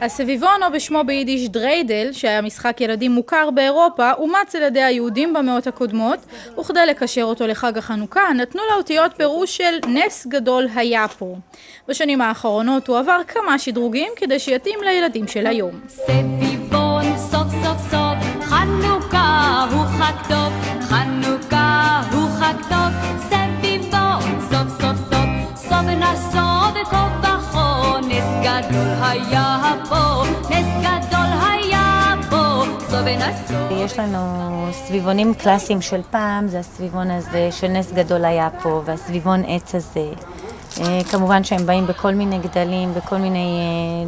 הסביבון, או בשמו ביידיש דריידל, שהיה משחק ילדים מוכר באירופה, אומץ על ידי היהודים במאות הקודמות, וכדי לקשר אותו לחג החנוכה, נתנו לאותיות פירוש של נס גדול היה פה. בשנים האחרונות הוא עבר כמה שדרוגים כדי שיתאים לילדים של היום. סביבון, סוף סוף סוף, חנוכה הוא חג טוב, חנוכה הוא חג טוב, סביבון, סוף סוף סוף, סוף נסוף וכה בכו, נס גדול היה פה, נס גדול היה פה, סוף נסוף. יש לנו סביבונים קלאסיים של פעם, זה הסביבון הזה של נס גדול היה פה, והסביבון עץ הזה. כמובן שהם באים בכל מיני גדלים, בכל מיני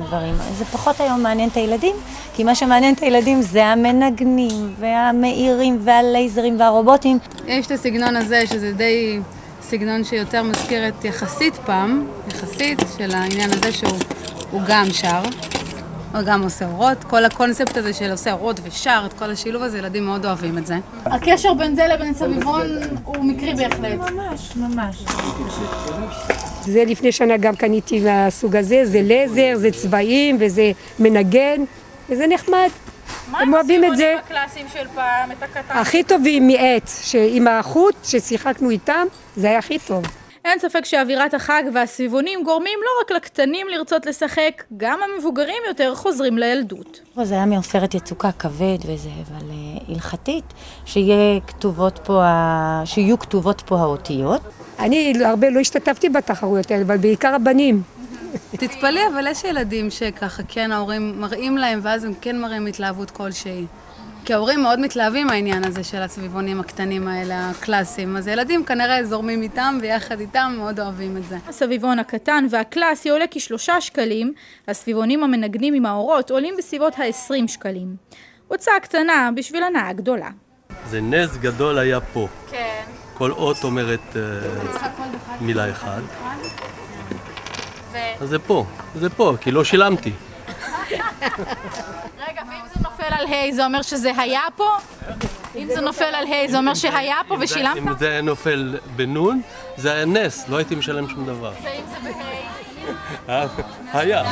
דברים. זה פחות היום מעניין את הילדים, כי מה שמעניין את הילדים זה המנגנים והמאירים והלייזרים והרובוטים. יש את הסגנון הזה, שזה די סגנון שיותר מזכיר את יחסית פעם, יחסית של העניין הזה שהוא גם שר, הוא גם עושה אורות. כל הקונספט הזה של עושה אורות ושר, את כל השילוב הזה, ילדים מאוד אוהבים את זה. הקשר בין זה לבין סביבון הוא מקרי בהחלט. ממש, ממש. זה לפני שנה גם קניתי מהסוג הזה, זה לייזר, זה צבעים וזה מנגן, וזה נחמד. הם אוהבים את זה. מה הקלאסיים של פעם, את הקטן? הכי טובים מעץ, עם החוט ששיחקנו איתם, זה היה הכי טוב. אין ספק שאווירת החג והסביבונים גורמים לא רק לקטנים לרצות לשחק, גם המבוגרים יותר חוזרים לילדות. זה היה מעופרת יצוקה כבד וזה, אבל הלכתית, שיהיו כתובות פה האותיות. אני הרבה לא השתתפתי בתחרויות האלה, אבל בעיקר הבנים. תתפלא, אבל יש ילדים שככה כן ההורים מראים להם, ואז הם כן מראים התלהבות כלשהי. כי ההורים מאוד מתלהבים מהעניין הזה של הסביבונים הקטנים האלה, הקלאסיים. אז ילדים כנראה זורמים איתם ויחד איתם מאוד אוהבים את זה. הסביבון הקטן והקלאסי עולה כ3 שקלים, הסביבונים המנגנים עם האורות עולים בסביבות ה-20 שקלים. הוצאה קטנה בשביל הנאה גדולה. זה נס גדול היה פה. כן. כל אות אומרת מילה אחד. אז זה פה, כי לא שילמתי. רגע, ואם זה נופל על ה' זה אומר שזה היה פה? אם זה נופל על ה' זה אומר שהיה פה ושילמת? אם זה היה נופל בנון, זה היה נס, לא הייתי משלם שום דבר. ואם זה בה'? היה.